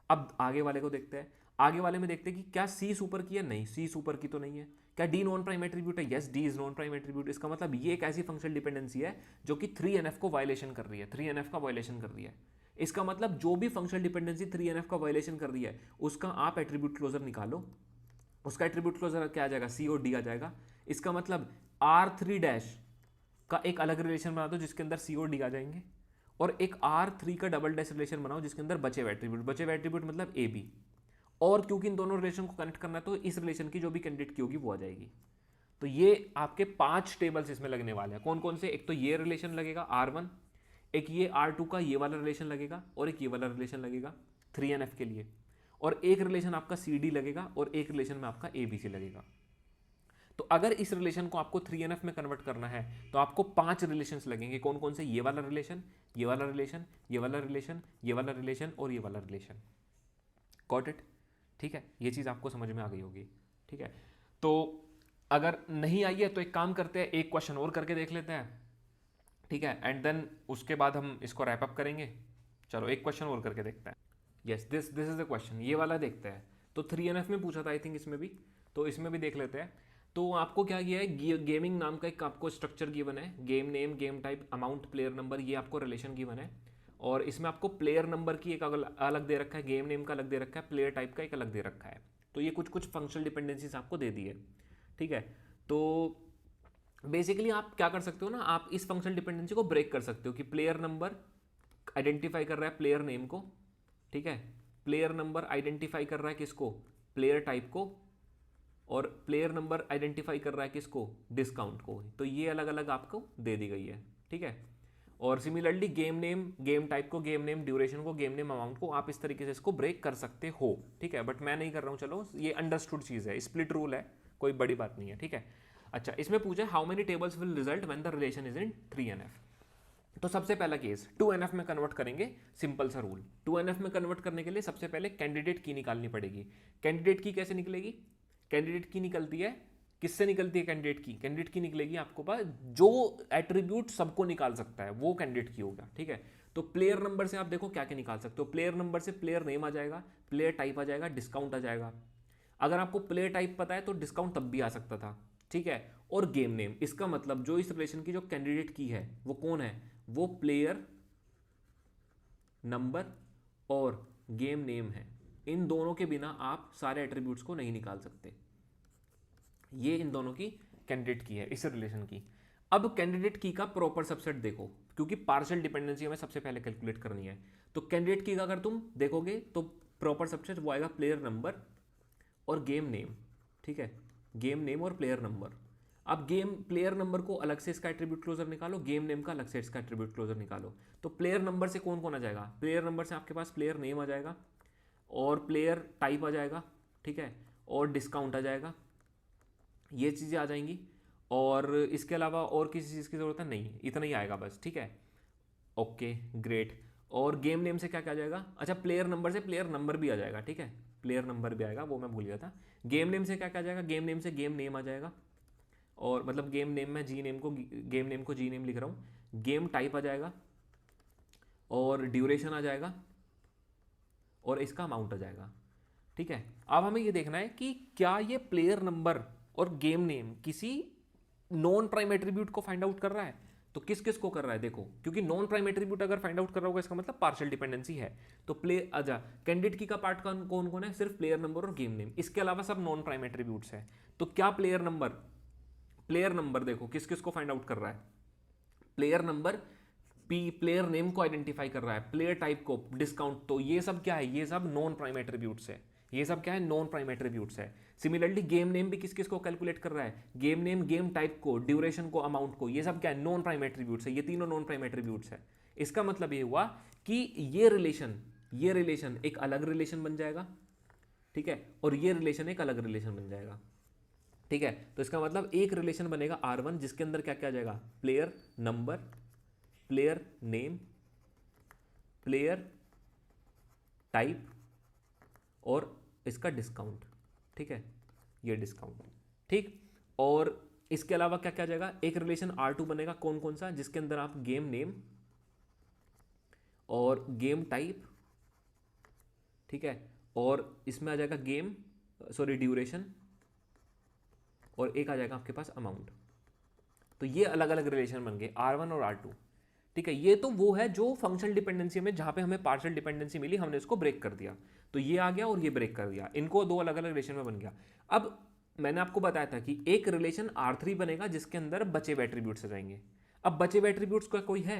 अब आगे वाले को देखते हैं, आगे वाले में देखते हैं कि क्या सी सुपर की है, नहीं सी सुपर की तो नहीं है। क्या डी नॉन प्राइम एट्रीब्यूट है, yes D is non prime attribute. इसका मतलब ये एक ऐसी फंक्शनल डिपेंडेंसी है जो कि 3NF को वायलेशन कर रही है, 3NF का वायलेशन कर रही है। इसका मतलब जो भी फंक्शनल डिपेंडेंसी 3NF का वायलेशन कर रही है उसका आप एट्रीब्यूट क्लोजर निकालो, उसका एट्रीब्यूट क्लोजर क्या आ जाएगा, सी और डी आ जाएगा। इसका मतलब R3 डैश का एक अलग रिलेशन बना दो जिसके अंदर सी और डी आ जाएंगे, और एक R3 का डबल डैश रिलेशन बनाओ जिसके अंदर बचे हुए एट्रीब्यूट मतलब ए बी। और क्योंकि इन दोनों रिलेशन को कनेक्ट करना है तो इस रिलेशन की जो भी कैंडिडेट की होगी वो आ जाएगी। तो ये आपके 5 टेबल्स इसमें लगने वाले हैं। कौन कौन से, एक तो ये रिलेशन लगेगा R1, एक ये R2 का ये वाला रिलेशन लगेगा, और एक ये वाला रिलेशन लगेगा 3NF के लिए, और एक रिलेशन आपका CD लगेगा, और एक रिलेशन में आपका ABC लगेगा। तो अगर इस रिलेशन को आपको 3NF में कन्वर्ट करना है तो आपको 5 रिलेशंस लगेंगे। कौन कौन से, ये वाला रिलेशन, ये वाला रिलेशन, ये वाला रिलेशन, ये वाला रिलेशन और ये वाला रिलेशन। गॉट इट, ठीक है। ये चीज़ आपको समझ में आ गई होगी, ठीक है। तो अगर नहीं आई है तो एक काम करते हैं, एक क्वेश्चन और करके देख लेते हैं, ठीक है, एंड देन उसके बाद हम इसको रैप अप करेंगे। चलो एक क्वेश्चन और करके देखते हैं। Yes this is the question, ये वाला देखते हैं। तो 3NF में पूछा था आई थिंक, इसमें भी, तो इसमें भी देख लेते हैं। तो आपको क्या किया है, गेमिंग नाम का एक आपको स्ट्रक्चर गिवन है, game name, game type, amount, player number, ये आपको रिलेशन गिवन है। और इसमें आपको प्लेयर नंबर की एक अलग दे रखा है, गेम नेम का अलग दे रखा है, प्लेयर टाइप का एक अलग दे रखा है। तो ये कुछ फंक्शनल डिपेंडेंसीज आपको दे दी है, ठीक है। तो बेसिकली आप क्या कर सकते हो ना, आप इस फंक्शनल डिपेंडेंसी को ब्रेक कर सकते हो कि प्लेयर नंबर आइडेंटिफाई कर रहा है प्लेयर नेम को, ठीक है, प्लेयर नंबर आइडेंटिफाई कर रहा है किसको, प्लेयर टाइप को, और प्लेयर नंबर आइडेंटिफाई कर रहा है किसको, डिस्काउंट को। तो ये अलग अलग आपको दे दी गई है, ठीक है। और similarly game name, game type को, गेम नेम ड्यूरेशन को, गेम नेम अमाउंट को आप इस तरीके से इसको ब्रेक कर सकते हो, ठीक है। बट मैं नहीं कर रहा हूँ, चलो ये अंडरस्टूड चीज़ है, स्प्लिट रूल है, कोई बड़ी बात नहीं है, ठीक है। अच्छा, इसमें पूछा how many tables will result when the relation is in 3NF। तो सबसे पहला केस 2NF में कन्वर्ट करेंगे, सिंपल सा रूल। 2NF में कन्वर्ट करने के लिए सबसे पहले कैंडिडेट की निकालनी पड़ेगी। कैंडिडेट की कैसे निकलेगी, कैंडिडेट की निकलती है, किससे निकलती है कैंडिडेट की, कैंडिडेट की निकलेगी आपको पास जो एट्रीब्यूट सबको निकाल सकता है वो कैंडिडेट की होगा, ठीक है। तो प्लेयर नंबर से आप देखो क्या क्या निकाल सकते हो, प्लेयर नंबर से प्लेयर नेम आ जाएगा, प्लेयर टाइप आ जाएगा, डिस्काउंट आ जाएगा। अगर आपको प्लेयर टाइप पता है तो डिस्काउंट तब भी आ सकता था, ठीक है। और गेम नेम, इसका मतलब जो इस रिलेशन की जो कैंडिडेट की है वो कौन है, वो प्लेयर नंबर और गेम नेम है। इन दोनों के बिना आप सारे एट्रीब्यूट्स को नहीं निकाल सकते। ये इन दोनों की कैंडिडेट की है इस रिलेशन की। अब कैंडिडेट की का प्रॉपर सबसेट देखो, क्योंकि पार्शियल डिपेंडेंसी हमें सबसे पहले कैलकुलेट करनी है। तो कैंडिडेट की का अगर तुम देखोगे तो प्रॉपर सबसेट वो आएगा प्लेयर नंबर और गेम नेम, ठीक है, गेम नेम और प्लेयर नंबर। अब गेम प्लेयर नंबर को अलग से इसका एट्रीब्यूट क्लोजर निकालो, गेम नेम का अलग से इसका एट्रीब्यूट क्लोजर निकालो। तो प्लेयर नंबर से कौन कौन आ जाएगा, प्लेयर नंबर से आपके पास प्लेयर नेम आ जाएगा और प्लेयर टाइप आ जाएगा, ठीक है, और डिस्काउंट आ जाएगा, ये चीज़ें आ जाएंगी। और इसके अलावा और किसी चीज़ की ज़रूरत है नहीं, इतना ही आएगा बस, ठीक है। Okay great. और गेम नेम से क्या क्या आ जाएगा, अच्छा प्लेयर नंबर से प्लेयर नंबर भी आ जाएगा, ठीक है, प्लेयर नंबर भी आएगा, वो मैं भूल गया था। गेम नेम से क्या क्या आ जाएगा, गेम नेम से गेम नेम आ जाएगा, और मतलब गेम नेम में जी नेम को, गेम नेम को जी नेम लिख रहा हूँ। गेम टाइप आ जाएगा और ड्यूरेशन आ जाएगा और इसका अमाउंट आ जाएगा, ठीक है। अब हमें ये देखना है कि क्या ये प्लेयर नंबर और गेम नेम किसी नॉन प्राइम एट्रीब्यूट को फाइंड आउट कर रहा है। तो किस किस को कर रहा है देखो, क्योंकि नॉन प्राइम एट्रीब्यूट अगर फाइंड आउट कर रहा होगा इसका मतलब पार्शियल डिपेंडेंसी है। तो प्ले अच्छा कैंडिडेट की का पार्ट कौन कौन कौन है, सिर्फ प्लेयर नंबर और गेम नेम, इसके अलावा सब नॉन प्राइम एट्रीब्यूट्स है। तो क्या प्लेयर नंबर, प्लेयर नंबर देखो किस किस को फाइंड आउट कर रहा है, player number P player name को आइडेंटिफाई कर रहा है, प्लेयर टाइप को, डिस्काउंट। तो ये सब क्या है, ये सब नॉन प्राइम एट्रीब्यूट्स है, ये सब क्या है, नॉन प्राइम एट्रीब्यूट्स है। सिमिलरली गेम नेम भी किस किस को कैलकुलेट कर रहा है, गेम नेम, गेम टाइप को, ड्यूरेशन को, अमाउंट को, ये सब क्या है, नॉन प्राइम एट्रीब्यूट्स है, ये तीनों नॉन प्राइम एट्रीब्यूट्स है। इसका मतलब ये हुआ कि ये रिलेशन एक अलग रिलेशन बन जाएगा, ठीक है, और ये रिलेशन एक अलग रिलेशन बन जाएगा, ठीक है। तो इसका मतलब एक रिलेशन बनेगा R1 जिसके अंदर क्या क्या आ जाएगा, player number, player name, player type और इसका डिस्काउंट, ठीक है, ये डिस्काउंट, ठीक। और इसके अलावा क्या क्या आ जाएगा, एक रिलेशन R2 बनेगा, कौन कौन सा, जिसके अंदर आप गेम नेम और गेम टाइप, ठीक है, और इसमें आ जाएगा गेम सॉरी ड्यूरेशन, और एक आ जाएगा आपके पास अमाउंट। तो ये अलग अलग रिलेशन बन गए R1 और R2, ठीक है। ये तो वो है जो फंक्शनल डिपेंडेंसी में, जहां पे हमें पार्शियल डिपेंडेंसी मिली हमने इसको ब्रेक कर दिया, तो ये आ गया और ये ब्रेक कर दिया, इनको दो अलग अलग रिलेशन में बन गया। अब मैंने आपको बताया था कि एक रिलेशन R3 बनेगा जिसके अंदर बचे हुए एट्रीब्यूट्स आ जाएंगे। अब बचे हुए एट्रीब्यूट्स का कोई है,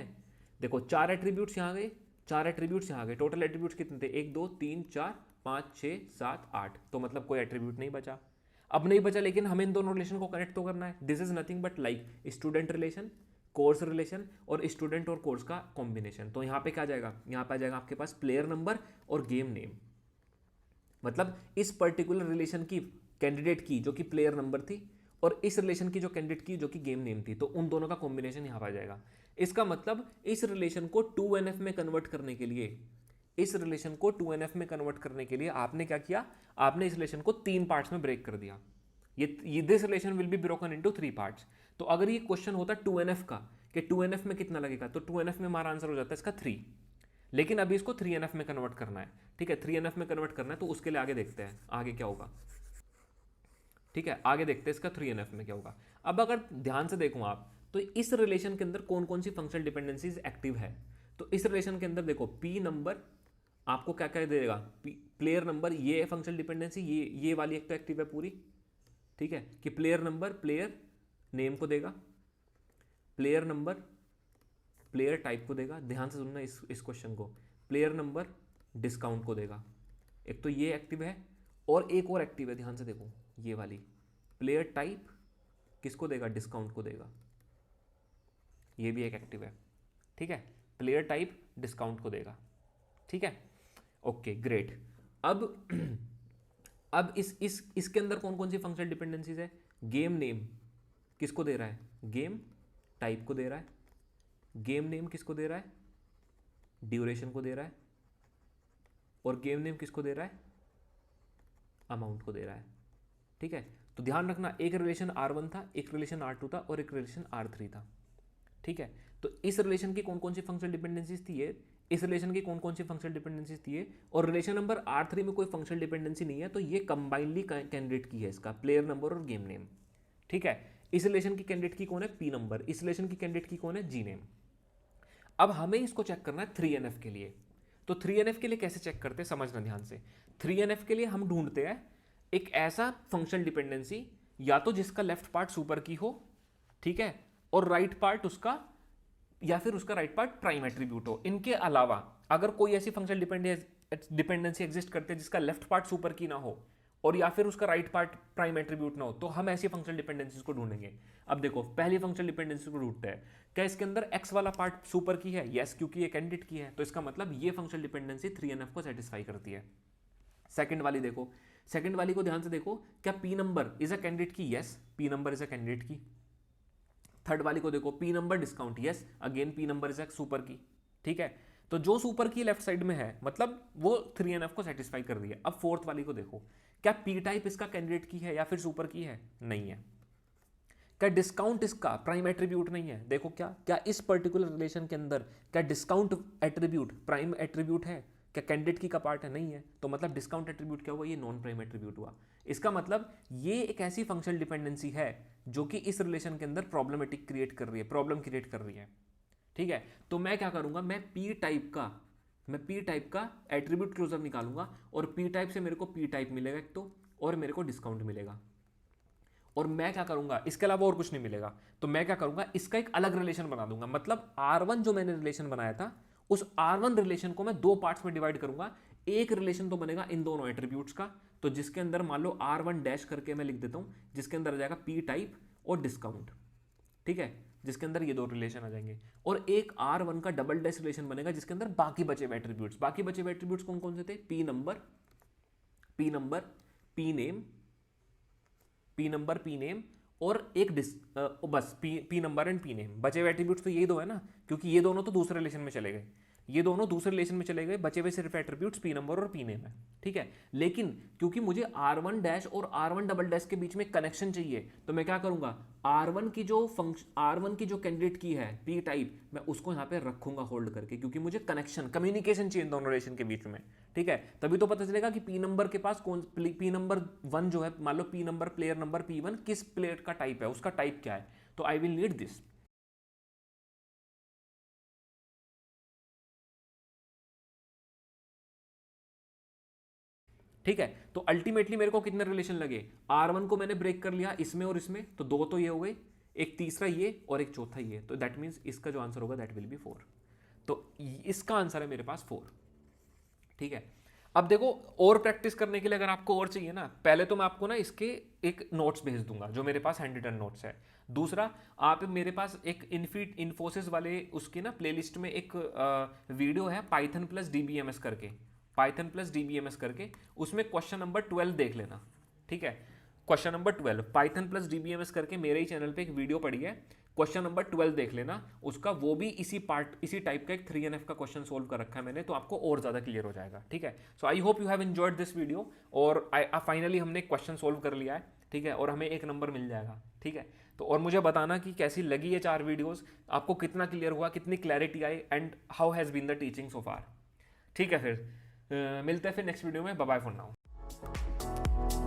देखो 4 एट्रीब्यूट्स यहाँ गए, 4 एट्रीब्यूट्स यहाँ गए, टोटल एट्रीब्यूट्स कितने थे, 1 2 3 4 5 6 7 8, तो मतलब कोई एट्रीब्यूट नहीं बचा। अब नहीं बचा, लेकिन हमें इन दोनों रिलेशन को कनेक्ट तो करना है। This is nothing but like student relation, course relation और स्टूडेंट और कोर्स का कॉम्बिनेशन। तो यहाँ पे क्या जाएगा, यहाँ पे आ जाएगा आपके पास प्लेयर नंबर और गेम नेम, मतलब इस पर्टिकुलर रिलेशन की कैंडिडेट की जो कि प्लेयर नंबर थी और इस रिलेशन की जो कैंडिडेट की जो कि गेम नेम थी, तो उन दोनों का कॉम्बिनेशन यहाँ पर आ जाएगा। इसका मतलब इस रिलेशन को 2NF में कन्वर्ट करने के लिए, इस रिलेशन को 2NF में कन्वर्ट करने के लिए आपने क्या किया, आपने इस रिलेशन को 3 पार्ट्स में ब्रेक कर दिया। ये this relation will be broken into 3 parts. तो अगर ये क्वेश्चन होता 2NF का कि 2NF में कितना लगेगा, तो 2NF में हमारा आंसर हो जाता है इसका 3, लेकिन अभी इसको 3NF में कन्वर्ट करना है, ठीक है, 3NF में कन्वर्ट करना है। तो उसके लिए आगे देखते हैं आगे क्या होगा, ठीक है, आगे देखते हैं इसका 3NF में क्या होगा। अब अगर ध्यान से देखूं आप, तो इस रिलेशन के अंदर कौन कौन सी फंक्शनल डिपेंडेंसीज एक्टिव है। तो इस रिलेशन के अंदर देखो P नंबर आपको क्या क्या देगा, प्लेयर नंबर, ये फंक्शनल डिपेंडेंसी, ये वाली एक तो एक्टिव है पूरी, ठीक है, कि प्लेयर नंबर प्लेयर नेम को देगा, प्लेयर नंबर प्लेयर टाइप को देगा, ध्यान से सुनना इस क्वेश्चन को, प्लेयर नंबर डिस्काउंट को देगा। एक तो ये एक्टिव है और एक और एक्टिव है, ध्यान से देखो ये वाली, प्लेयर टाइप किसको देगा, डिस्काउंट को देगा, ये भी एक एक्टिव है, ठीक है, प्लेयर टाइप डिस्काउंट को देगा, ठीक है, ओके ग्रेट। अब इसके अंदर कौन कौन सी फंक्शनल डिपेंडेंसीज है, गेम नेम किसको दे रहा है, गेम टाइप को दे रहा है, गेम नेम किसको दे रहा है, ड्यूरेशन को दे रहा है, और गेम नेम किसको दे रहा है, अमाउंट को दे रहा है, ठीक है। तो ध्यान रखना एक रिलेशन R1 था, एक रिलेशन R2 था और एक रिलेशन R3 था, ठीक है। तो इस रिलेशन की कौन कौन सी फंक्शनल डिपेंडेंसीज थी ये, इस रिलेशन की कौन कौन सी फंक्शनल डिपेंडेंसीज थी ये, और रिलेशन नंबर R3 में कोई फंक्शनल डिपेंडेंसी नहीं है, तो ये कंबाइनली कैंडिडेट की है इसका, प्लेयर नंबर और गेम नेम, ठीक है। इस रिलेशन की कैंडिडेट की कौन है, P नंबर, इस रिलेशन की कैंडिडेट की कौन है, G नेम। अब हमें इसको चेक करना है 3NF के लिए। तो 3NF के लिए कैसे चेक करते हैं, समझना ध्यान से। 3NF के लिए हम ढूंढते हैं एक ऐसा फंक्शनल डिपेंडेंसी या तो जिसका लेफ्ट पार्ट सुपर की हो, ठीक है, और राइट पार्ट उसका, या फिर उसका राइट पार्ट प्राइम एट्रीब्यूट हो। इनके अलावा अगर कोई ऐसी फंक्शनल डिपेंडेंसी एग्जिस्ट करती है जिसका लेफ्ट पार्ट सुपर की ना हो और या फिर उसका राइट पार्ट प्राइम एट्रीब्यूट ना हो, तो हम ऐसी फंक्शनल डिपेंडेंसीज को ढूंढेंगे। अब देखो पहली फंक्शनल डिपेंडेंसी को ढूंढते हैं, क्या इसके अंदर x वाला पार्ट सुपर की है, यस, क्योंकि ये कैंडिडेट की है, तो इसका मतलब ये फंक्शनल डिपेंडेंसी 3NF को सेटिस्फाई करती है। सेकंड वाली देखो, सेकंड वाली को ध्यान से देखो, क्या P number is a candidate key, yes, P number is a candidate key. Third वाली को देखो, P number discount, yes, again P number is a super key, ठीक है। तो जो सुपर की लेफ्ट साइड में है मतलब वो 3NF को सेटिस्फाई कर रही है। अब फोर्थ वाली को देखो, क्या P टाइप इसका कैंडिडेट की है या फिर सुपर की है, नहीं है। क्या डिस्काउंट इसका प्राइम एट्रीब्यूट नहीं है, देखो क्या इस पर्टिकुलर रिलेशन के अंदर क्या डिस्काउंट एट्रीब्यूट प्राइम एट्रीब्यूट है, क्या कैंडिडेट की का पार्ट है, नहीं है। तो मतलब डिस्काउंट एट्रीब्यूट क्या हुआ, ये नॉन प्राइम एट्रीब्यूट हुआ। इसका मतलब ये एक ऐसी फंक्शनल डिपेंडेंसी है जो कि इस रिलेशन के अंदर प्रॉब्लमेटिक क्रिएट कर रही है, प्रॉब्लम क्रिएट कर रही है, ठीक है। तो मैं क्या करूंगा, मैं P टाइप का एट्रीब्यूट क्लोजर निकालूंगा और P टाइप से मेरे को P टाइप मिलेगा एक तो, और मेरे को डिस्काउंट मिलेगा। और मैं क्या करूंगा, इसके अलावा और कुछ नहीं मिलेगा, तो मैं क्या करूंगा, इसका एक अलग रिलेशन बना दूंगा। मतलब R1 जो मैंने रिलेशन बनाया था, उस R1 रिलेशन को मैं दो पार्ट्स में डिवाइड करूंगा। एक रिलेशन तो बनेगा इन दोनों एट्रीब्यूट्स का, तो जिसके अंदर मान लो R1 डैश करके मैं लिख देता हूं, जिसके अंदर आ जाएगा P टाइप और डिस्काउंट, ठीक है, जिसके अंदर ये दो रिलेशन आ जाएंगे। और एक R1 का डबल डैश रिलेशन बनेगा जिसके अंदर बाकी बचे हुए एट्रीब्यूट्स, बाकी बचे हुए एट्रीब्यूट्स कौन कौन से थे, P नंबर, P नेम और एक बस P number and P name. बचे हुए एट्रीब्यूट्स तो यही दो है ना, क्योंकि ये दोनों तो दूसरे रिलेशन में चले गए, ये दोनों दूसरे रिलेशन में चले गए, बचे हुए सिर्फ एट्रीब्यूट्स P नंबर और P नेम है, ठीक है। लेकिन क्योंकि मुझे R1 डैश और R1 डबल डैश के बीच में कनेक्शन चाहिए, तो मैं क्या करूंगा, R1 की जो कैंडिडेट की है P टाइप, मैं उसको यहाँ पे रखूंगा होल्ड करके, क्योंकि मुझे कनेक्शन कम्युनिकेशन चाहिए दोनों रिलेशन के बीच में, ठीक है। तभी तो पता चलेगा कि P नंबर के पास P नंबर 1 जो है, मान लो P number player number P1 किस प्लेयर का टाइप है, उसका टाइप क्या है, तो आई विल नीड दिस, ठीक है। तो अल्टीमेटली मेरे को कितने रिलेशन लगे, R1 को मैंने ब्रेक कर लिया इसमें और इसमें, तो दो तो ये हो गए, एक तीसरा ये और एक चौथा ये, तो दैट मीन्स इसका जो आंसर होगा दैट विल बी 4। तो इसका आंसर है मेरे पास 4, ठीक है। अब देखो और प्रैक्टिस करने के लिए अगर आपको और चाहिए ना, पहले तो मैं आपको ना इसके एक नोट्स भेज दूंगा जो मेरे पास हैंड रिटन नोट्स है। दूसरा, आप मेरे पास एक इन्फोसिस वाले उसकी ना प्लेलिस्ट में एक वीडियो है पाइथन प्लस DBMS करके, उसमें क्वेश्चन नंबर 12 देख लेना, ठीक है। Question number 12 Python plus DBMS करके मेरे ही चैनल पे एक वीडियो पड़ी है, क्वेश्चन नंबर 12 देख लेना उसका, वो भी इसी टाइप का एक 3NF का क्वेश्चन सोल्व कर रखा है मैंने, तो आपको और ज़्यादा क्लियर हो जाएगा, ठीक है। So I hope you have enjoyed this video, और फाइनली हमने क्वेश्चन सोल्व कर लिया है, ठीक है, और हमें एक नंबर मिल जाएगा, ठीक है। तो और मुझे बताना कि कैसी लगी ये 4 वीडियोज़, आपको कितना क्लियर हुआ, कितनी क्लैरिटी आई, and how has been the teaching so far, ठीक है। फिर मिलते हैं फिर नेक्स्ट वीडियो में, बाय बाय फॉर नाउ।